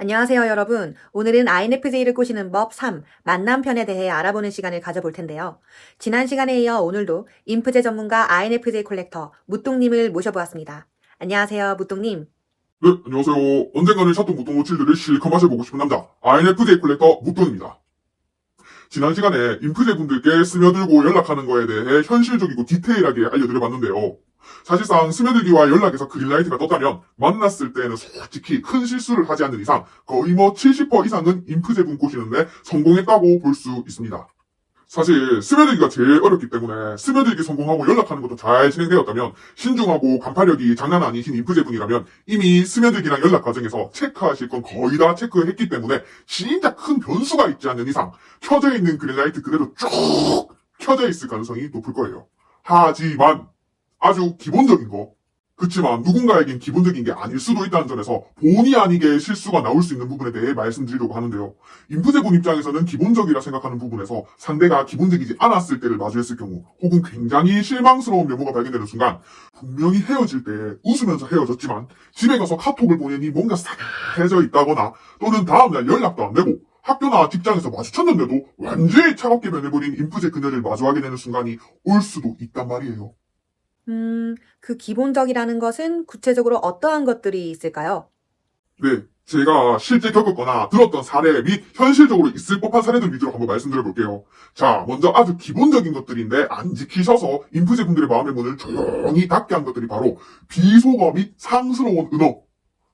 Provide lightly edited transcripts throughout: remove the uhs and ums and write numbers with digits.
안녕하세요, 여러분. 오늘은 INFJ를 꼬시는 법 3, 만남편에 대해 알아보는 시간을 가져볼 텐데요. 지난 시간에 이어 오늘도 인프제 전문가 INFJ 콜렉터 무똥님을 모셔보았습니다. 안녕하세요, 무똥님. 네, 안녕하세요. 언젠가는 샤또 무똥 모칠들을 실컷 마셔보고 싶은 남자, INFJ 콜렉터 무똥입니다. 지난 시간에 인프제 분들께 스며들고 연락하는 거에 대해 현실적이고 디테일하게 알려드려봤는데요. 사실상 스며들기와 연락에서 그린라이트가 떴다면 만났을 때는 솔직히 큰 실수를 하지 않는 이상 거의 70% 이상은 인프제 분 꼬시는데 성공했다고 볼 수 있습니다. 사실 스며들기가 제일 어렵기 때문에 스며들기 성공하고 연락하는 것도 잘 진행되었다면 신중하고 간파력이 장난 아니신 인프제분이라면 이미 스며들기랑 연락 과정에서 체크하실 건 거의 다 체크했기 때문에 진짜 큰 변수가 있지 않는 이상 켜져 있는 그린라이트 그대로 쭉 켜져 있을 가능성이 높을 거예요. 하지만 아주 기본적인 거 그치만 누군가에겐 기본적인 게 아닐 수도 있다는 점에서 본의 아니게 실수가 나올 수 있는 부분에 대해 말씀드리려고 하는데요. 인프제분 입장에서는 기본적이라 생각하는 부분에서 상대가 기본적이지 않았을 때를 마주했을 경우 혹은 굉장히 실망스러운 메모가 발견되는 순간 분명히 헤어질 때 웃으면서 헤어졌지만 집에 가서 카톡을 보내니 뭔가 싸해져 있다거나 또는 다음날 연락도 안 되고 학교나 직장에서 마주쳤는데도 완전히 차갑게 변해버린 인프제 그녀를 마주하게 되는 순간이 올 수도 있단 말이에요. 그 기본적이라는 것은 구체적으로 어떠한 것들이 있을까요? 네, 제가 실제 겪었거나 들었던 사례 및 현실적으로 있을 법한 사례들 위주로 한번 말씀드려볼게요. 자, 먼저 아주 기본적인 것들인데 안 지키셔서 인프제분들의 마음의 문을 조용히 닫게 한 것들이 바로 비속어 및 상스러운 은어.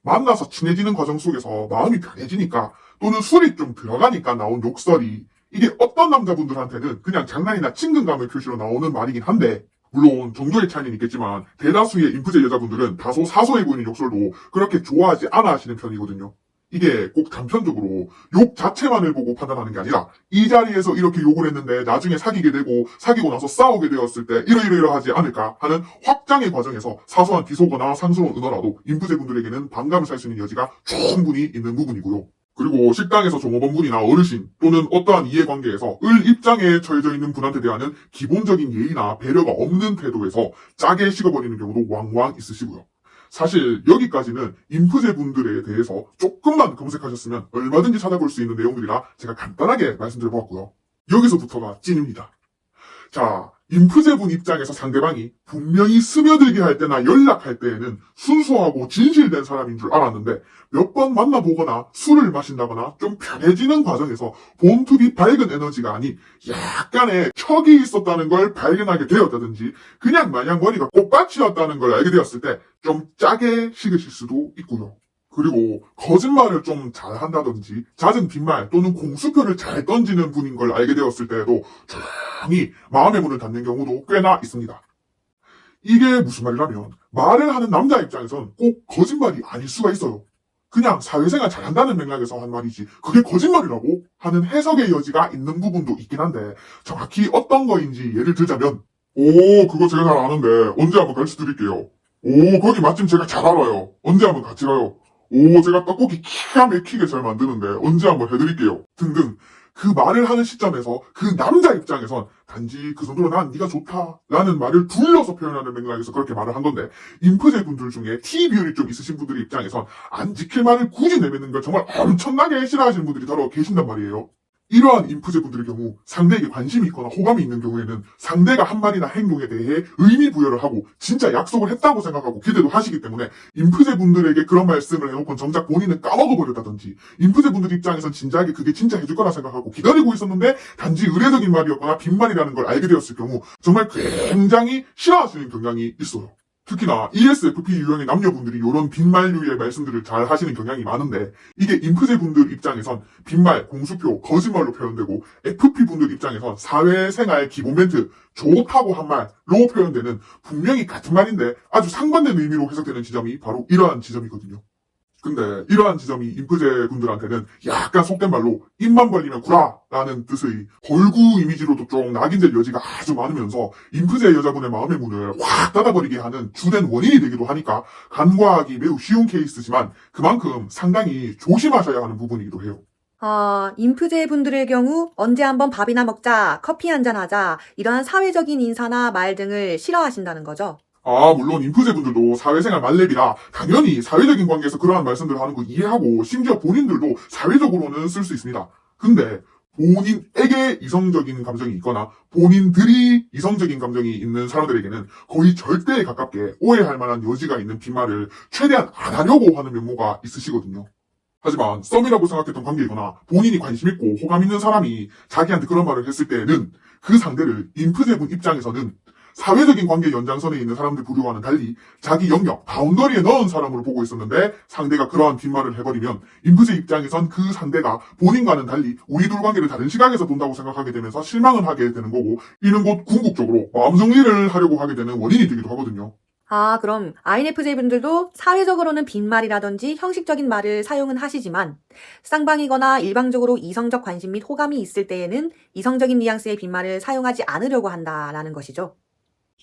만나서 친해지는 과정 속에서 마음이 편해지니까 또는 술이 좀 들어가니까 나온 욕설이 이게 어떤 남자분들한테는 그냥 장난이나 친근감의 표시로 나오는 말이긴 한데 물론 정도의 차이는 있겠지만 대다수의 인프제 여자분들은 다소 사소해 보이는 욕설도 그렇게 좋아하지 않아 하시는 편이거든요. 이게 꼭 단편적으로 욕 자체만을 보고 판단하는 게 아니라 이 자리에서 이렇게 욕을 했는데 나중에 사귀게 되고 사귀고 나서 싸우게 되었을 때 이러이러하지 않을까 하는 확장의 과정에서 사소한 비속어나 상스러운 은어라도 인프제 분들에게는 반감을 살 수 있는 여지가 충분히 있는 부분이고요. 그리고 식당에서 종업원분이나 어르신 또는 어떠한 이해관계에서 을 입장에 처해져 있는 분한테 대하는 기본적인 예의나 배려가 없는 태도에서 짜게 식어버리는 경우도 왕왕 있으시고요. 사실 여기까지는 인프제 분들에 대해서 조금만 검색하셨으면 얼마든지 찾아볼 수 있는 내용들이라 제가 간단하게 말씀드려보았고요. 여기서부터가 찐입니다. 자, 인프제분 입장에서 상대방이 분명히 스며들게 할 때나 연락할 때에는 순수하고 진실된 사람인 줄 알았는데 몇 번 만나보거나 술을 마신다거나 좀 편해지는 과정에서 본투비 밝은 에너지가 아닌 약간의 척이 있었다는 걸 발견하게 되었다든지 그냥 마냥 머리가 꽃밭이었다는 걸 알게 되었을 때 좀 짜게 식으실 수도 있고요. 그리고 거짓말을 좀 잘한다든지 잦은 빈말 또는 공수표를 잘 던지는 분인 걸 알게 되었을 때에도 조용히 마음의 문을 닫는 경우도 꽤나 있습니다. 이게 무슨 말이라면 말을 하는 남자 입장에선 꼭 거짓말이 아닐 수가 있어요. 그냥 사회생활 잘한다는 맥락에서 한 말이지 그게 거짓말이라고 하는 해석의 여지가 있는 부분도 있긴 한데 정확히 어떤 거인지 예를 들자면 그거 제가 잘 아는데 언제 한번 가르쳐 드릴게요. 거기 맛집 제가 잘 알아요. 언제 한번 같이 가요. 제가 떡볶이 기가 막히게 잘 만드는데 언제 한번 해드릴게요. 등등. 그 말을 하는 시점에서 그 남자 입장에선 단지 그 정도로 난 네가 좋다 라는 말을 둘러서 표현하는 맥락에서 그렇게 말을 한 건데 인프제 분들 중에 T비율이 좀 있으신 분들의 입장에선 안 지킬 말을 굳이 내뱉는 걸 정말 엄청나게 싫어하시는 분들이 더러 계신단 말이에요. 이러한 인프제 분들의 경우 상대에게 관심이 있거나 호감이 있는 경우에는 상대가 한 말이나 행동에 대해 의미 부여를 하고 진짜 약속을 했다고 생각하고 기대도 하시기 때문에 인프제 분들에게 그런 말씀을 해놓고 정작 본인은 까먹어버렸다든지 인프제 분들 입장에선 진작에 그게 진짜 해줄 거라 생각하고 기다리고 있었는데 단지 의례적인 말이었거나 빈말이라는 걸 알게 되었을 경우 정말 굉장히 싫어하시는 경향이 있어요. 특히나 ESFP 유형의 남녀분들이 이런 빈말류의 말씀들을 잘 하시는 경향이 많은데 이게 인프제 분들 입장에선 빈말, 공수표, 거짓말로 표현되고 FP 분들 입장에선 사회생활 기본 멘트, 좋다고 한 말로 표현되는 분명히 같은 말인데 아주 상반된 의미로 해석되는 지점이 바로 이러한 지점이거든요. 근데 이러한 지점이 인프제 분들한테는 약간 속된 말로 입만 벌리면 구라 라는 뜻의 벌구 이미지로도 좀 낙인될 여지가 아주 많으면서 인프제 여자분의 마음의 문을 확 닫아버리게 하는 주된 원인이 되기도 하니까 간과하기 매우 쉬운 케이스지만 그만큼 상당히 조심하셔야 하는 부분이기도 해요. 인프제 분들의 경우 언제 한번 밥이나 먹자, 커피 한잔 하자, 이러한 사회적인 인사나 말 등을 싫어하신다는 거죠. 물론 인프제분들도 사회생활 만렙이라 당연히 사회적인 관계에서 그러한 말씀들을 하는 거 이해하고 심지어 본인들도 사회적으로는 쓸 수 있습니다. 근데 본인에게 이성적인 감정이 있거나 본인들이 이성적인 감정이 있는 사람들에게는 거의 절대에 가깝게 오해할 만한 여지가 있는 빈말을 최대한 안 하려고 하는 면모가 있으시거든요. 하지만 썸이라고 생각했던 관계이거나 본인이 관심 있고 호감 있는 사람이 자기한테 그런 말을 했을 때에는 그 상대를 인프제분 입장에서는 사회적인 관계 연장선에 있는 사람들 부류와는 달리 자기 영역, 바운더리에 넣은 사람으로 보고 있었는데 상대가 그러한 빈말을 해버리면 인프제 입장에선 그 상대가 본인과는 달리 우리 둘 관계를 다른 시각에서 본다고 생각하게 되면서 실망을 하게 되는 거고 이는 곧 궁극적으로 마음 정리를 하려고 하게 되는 원인이 되기도 하거든요. 그럼 INFJ 분들도 사회적으로는 빈말이라든지 형식적인 말을 사용은 하시지만 쌍방이거나 일방적으로 이성적 관심 및 호감이 있을 때에는 이성적인 뉘앙스의 빈말을 사용하지 않으려고 한다라는 것이죠.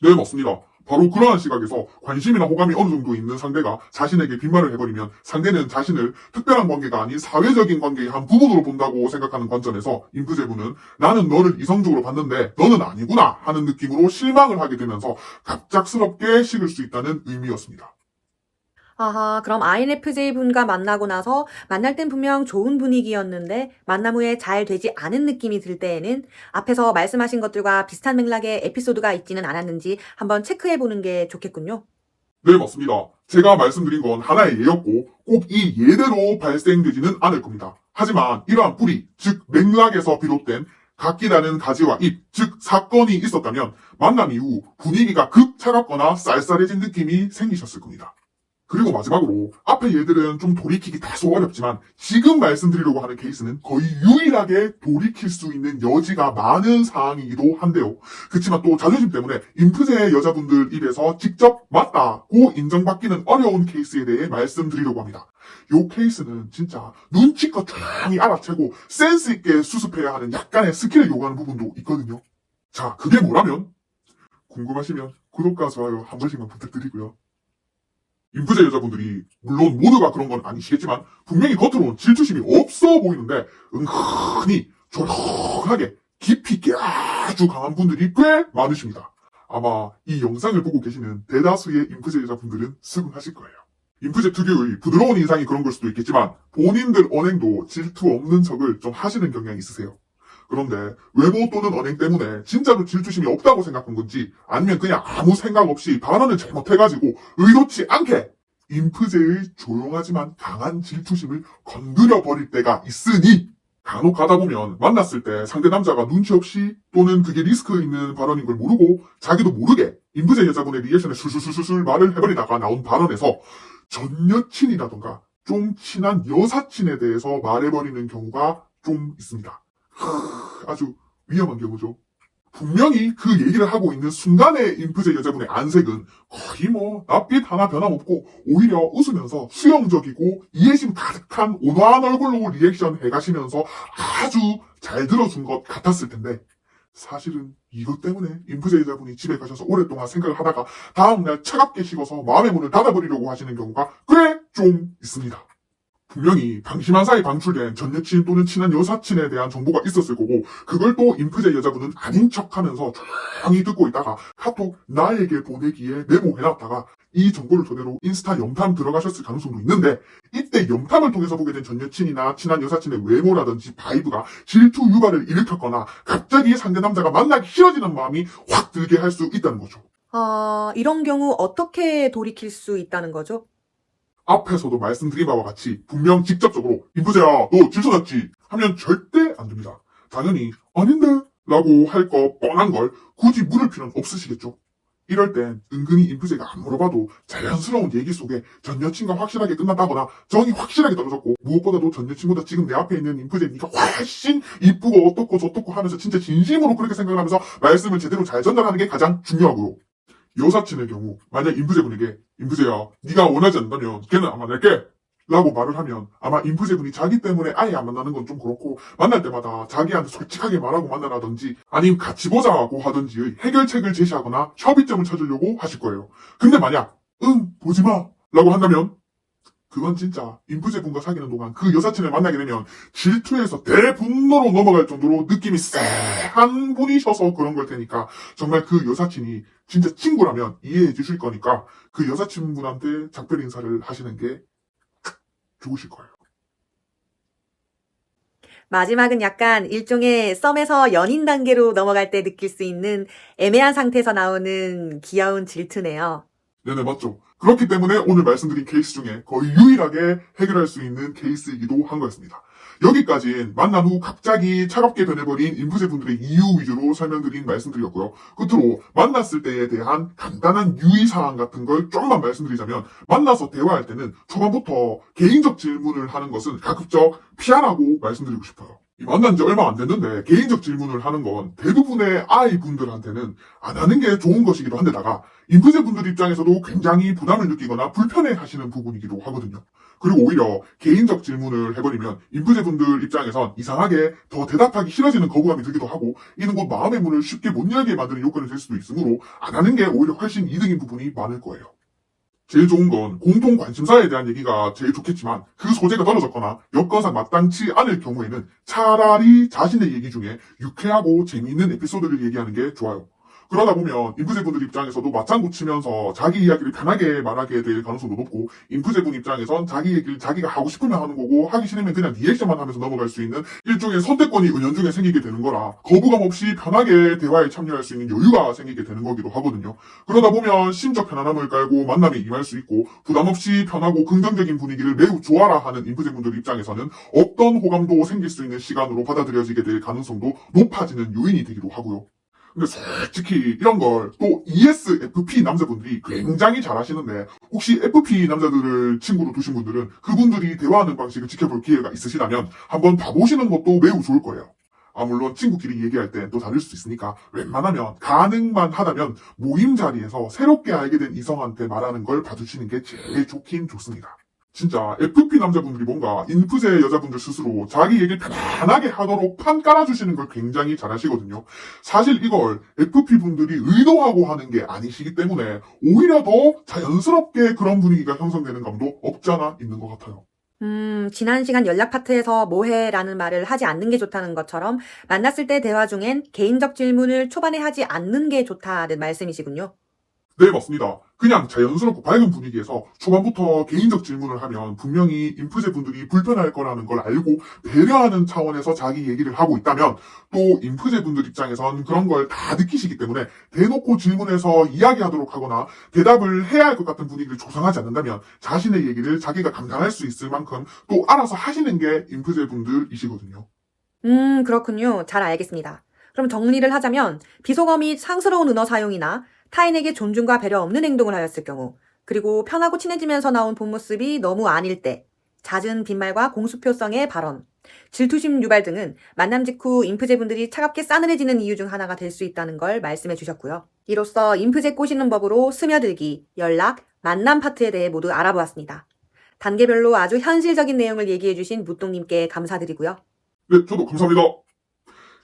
네, 맞습니다. 바로 그러한 시각에서 관심이나 호감이 어느 정도 있는 상대가 자신에게 빈말을 해버리면 상대는 자신을 특별한 관계가 아닌 사회적인 관계의 한 부분으로 본다고 생각하는 관점에서 인프제분은 나는 너를 이성적으로 봤는데 너는 아니구나 하는 느낌으로 실망을 하게 되면서 갑작스럽게 식을 수 있다는 의미였습니다. 그럼 INFJ 분과 만나고 나서 만날 땐 분명 좋은 분위기였는데 만남 후에 잘 되지 않은 느낌이 들 때에는 앞에서 말씀하신 것들과 비슷한 맥락의 에피소드가 있지는 않았는지 한번 체크해 보는 게 좋겠군요. 네, 맞습니다. 제가 말씀드린 건 하나의 예였고 꼭 이 예대로 발생되지는 않을 겁니다. 하지만 이러한 뿌리, 즉 맥락에서 비롯된 각기 다른 가지와 잎, 즉 사건이 있었다면 만남 이후 분위기가 급 차갑거나 쌀쌀해진 느낌이 생기셨을 겁니다. 그리고 마지막으로 앞에 얘들은 좀 돌이키기 다소 어렵지만 지금 말씀드리려고 하는 케이스는 거의 유일하게 돌이킬 수 있는 여지가 많은 사항이기도 한데요. 그렇지만 또 자존심 때문에 인프제 여자분들 입에서 직접 맞다고 인정받기는 어려운 케이스에 대해 말씀드리려고 합니다. 요 케이스는 진짜 눈치껏 조용히 알아채고 센스 있게 수습해야 하는 약간의 스킬을 요구하는 부분도 있거든요. 자, 그게 뭐라면? 궁금하시면 구독과 좋아요 한 번씩만 부탁드리고요. 인프제 여자분들이 물론 모두가 그런 건 아니시겠지만 분명히 겉으로는 질투심이 없어 보이는데 은근히 조용하게 깊이 있게 아주 강한 분들이 꽤 많으십니다. 아마 이 영상을 보고 계시는 대다수의 인프제 여자분들은 수긍하실 거예요. 인프제 특유의 부드러운 인상이 그런 걸 수도 있겠지만 본인들 언행도 질투 없는 척을 좀 하시는 경향이 있으세요. 그런데 외모 또는 언행 때문에 진짜로 질투심이 없다고 생각한 건지 아니면 그냥 아무 생각 없이 발언을 잘못해가지고 의도치 않게 인프제의 조용하지만 강한 질투심을 건드려 버릴 때가 있으니 간혹 가다 보면 만났을 때 상대 남자가 눈치 없이 또는 그게 리스크 있는 발언인 걸 모르고 자기도 모르게 인프제 여자분의 리액션에 술술술술 말을 해버리다가 나온 발언에서 전 여친이라던가 좀 친한 여사친에 대해서 말해버리는 경우가 좀 있습니다. 아주 위험한 경우죠. 분명히 그 얘기를 하고 있는 순간에 인프제 여자분의 안색은 거의 낯빛 하나 변함없고 오히려 웃으면서 수용적이고 이해심 가득한 온화한 얼굴로 리액션 해가시면서 아주 잘 들어준 것 같았을 텐데 사실은 이것 때문에 인프제 여자분이 집에 가셔서 오랫동안 생각을 하다가 다음날 차갑게 식어서 마음의 문을 닫아버리려고 하시는 경우가 꽤 좀 있습니다. 분명히 방심한 사이 방출된 전 여친 또는 친한 여사친에 대한 정보가 있었을 거고 그걸 또 인프제 여자분은 아닌 척하면서 조용히 듣고 있다가 카톡 나에게 보내기에 메모해놨다가 이 정보를 토대로 인스타 염탐 들어가셨을 가능성도 있는데 이때 염탐을 통해서 보게 된 전 여친이나 친한 여사친의 외모라든지 바이브가 질투 유발을 일으켰거나 갑자기 상대 남자가 만나기 싫어지는 마음이 확 들게 할 수 있다는 거죠. 이런 경우 어떻게 돌이킬 수 있다는 거죠? 앞에서도 말씀드린 바와 같이 분명 직접적으로 인프제야 너 질투났지 하면 절대 안 됩니다. 당연히 아닌데 라고 할 거 뻔한 걸 굳이 물을 필요는 없으시겠죠. 이럴 땐 은근히 인프제가 안 물어봐도 자연스러운 얘기 속에 전 여친과 확실하게 끝났다거나 정이 확실하게 떨어졌고 무엇보다도 전 여친보다 지금 내 앞에 있는 인프제니까 훨씬 이쁘고 어떻고 저떻고 하면서 진짜 진심으로 그렇게 생각을 하면서 말씀을 제대로 잘 전달하는 게 가장 중요하고요. 여사친의 경우 만약 인프제분에게 인프제야 네가 원하지 않는다면 걔는 안 만날게 라고 말을 하면 아마 인프제분이 자기 때문에 아예 안 만나는 건 좀 그렇고 만날 때마다 자기한테 솔직하게 말하고 만나라든지 아니면 같이 보자고 하든지의 해결책을 제시하거나 협의점을 찾으려고 하실 거예요. 근데 만약 보지마 라고 한다면 그건 진짜 인프제분과 사귀는 동안 그 여사친을 만나게 되면 질투에서 대분노로 넘어갈 정도로 느낌이 쎄한 분이셔서 그런 걸 테니까 정말 그 여사친이 진짜 친구라면 이해해 주실 거니까 그 여사친분한테 작별 인사를 하시는 게 좋으실 거예요. 마지막은 약간 일종의 썸에서 연인 단계로 넘어갈 때 느낄 수 있는 애매한 상태에서 나오는 귀여운 질투네요. 네네, 맞죠. 그렇기 때문에 오늘 말씀드린 케이스 중에 거의 유일하게 해결할 수 있는 케이스이기도 한 거였습니다. 여기까지는 만난 후 갑자기 차갑게 변해버린 인프제분들의 이유 위주로 설명드린 말씀드렸고요. 끝으로 만났을 때에 대한 간단한 유의사항 같은 걸 좀만 말씀드리자면, 만나서 대화할 때는 초반부터 개인적 질문을 하는 것은 가급적 피하라고 말씀드리고 싶어요. 만난 지 얼마 안 됐는데 개인적 질문을 하는 건 대부분의 아이분들한테는 안 하는 게 좋은 것이기도 한데다가 인프제분들 입장에서도 굉장히 부담을 느끼거나 불편해 하시는 부분이기도 하거든요. 그리고 오히려 개인적 질문을 해버리면 인프제분들 입장에선 이상하게 더 대답하기 싫어지는 거부감이 들기도 하고, 이는 곧 마음의 문을 쉽게 못 열게 만드는 요건이 될 수도 있으므로 안 하는 게 오히려 훨씬 이득인 부분이 많을 거예요. 제일 좋은 건 공통 관심사에 대한 얘기가 제일 좋겠지만, 그 소재가 떨어졌거나 여건상 마땅치 않을 경우에는 차라리 자신의 얘기 중에 유쾌하고 재미있는 에피소드를 얘기하는 게 좋아요. 그러다 보면 인프제분들 입장에서도 맞장구 치면서 자기 이야기를 편하게 말하게 될 가능성도 높고, 인프제분 입장에선 자기 얘기를 자기가 하고 싶으면 하는 거고 하기 싫으면 그냥 리액션만 하면서 넘어갈 수 있는 일종의 선택권이 은연중에 생기게 되는 거라 거부감 없이 편하게 대화에 참여할 수 있는 여유가 생기게 되는 거기도 하거든요. 그러다 보면 심적 편안함을 깔고 만남에 임할 수 있고, 부담 없이 편하고 긍정적인 분위기를 매우 좋아라 하는 인프제분들 입장에서는 없던 호감도 생길 수 있는 시간으로 받아들여지게 될 가능성도 높아지는 요인이 되기도 하고요. 근데 솔직히 이런 걸 또 ESFP 남자분들이 굉장히 잘하시는데, 혹시 FP 남자들을 친구로 두신 분들은 그분들이 대화하는 방식을 지켜볼 기회가 있으시다면 한번 봐보시는 것도 매우 좋을 거예요. 물론 친구끼리 얘기할 때 또 다를 수 있으니까 웬만하면 가능만 하다면 모임 자리에서 새롭게 알게 된 이성한테 말하는 걸 봐주시는 게 제일 좋긴 좋습니다. 진짜 FP 남자분들이 뭔가 인프제 여자분들 스스로 자기 얘기를 편안하게 하도록 판 깔아주시는 걸 굉장히 잘하시거든요. 사실 이걸 FP분들이 의도하고 하는 게 아니시기 때문에 오히려 더 자연스럽게 그런 분위기가 형성되는 감도 없지 않아 있는 것 같아요. 지난 시간 연락 파트에서 뭐해? 라는 말을 하지 않는 게 좋다는 것처럼 만났을 때 대화 중엔 개인적 질문을 초반에 하지 않는 게 좋다는 말씀이시군요. 네, 맞습니다. 그냥 자연스럽고 밝은 분위기에서 초반부터 개인적 질문을 하면 분명히 인프제분들이 불편할 거라는 걸 알고 배려하는 차원에서 자기 얘기를 하고 있다면, 또 인프제분들 입장에선 그런 걸 다 느끼시기 때문에 대놓고 질문해서 이야기하도록 하거나 대답을 해야 할 것 같은 분위기를 조성하지 않는다면 자신의 얘기를 자기가 감당할 수 있을 만큼 또 알아서 하시는 게 인프제분들이시거든요. 그렇군요. 잘 알겠습니다. 그럼 정리를 하자면 비속어미 상스러운 은어 사용이나 타인에게 존중과 배려 없는 행동을 하였을 경우, 그리고 편하고 친해지면서 나온 본 모습이 너무 아닐 때, 잦은 빈말과 공수표성의 발언, 질투심 유발 등은 만남 직후 인프제분들이 차갑게 싸늘해지는 이유 중 하나가 될 수 있다는 걸 말씀해 주셨고요. 이로써 인프제 꼬시는 법으로 스며들기, 연락, 만남 파트에 대해 모두 알아보았습니다. 단계별로 아주 현실적인 내용을 얘기해 주신 무똥님께 감사드리고요. 네, 저도 감사합니다.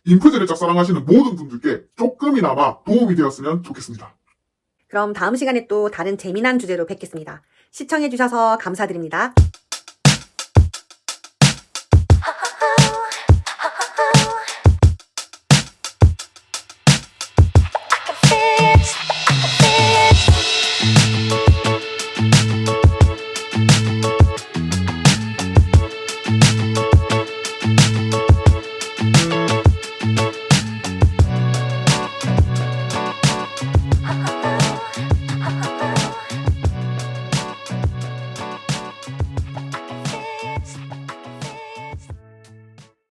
인프제를 짝사랑하시는 모든 분들께 조금이나마 도움이 되었으면 좋겠습니다. 그럼 다음 시간에 또 다른 재미난 주제로 뵙겠습니다. 시청해 주셔서 감사드립니다.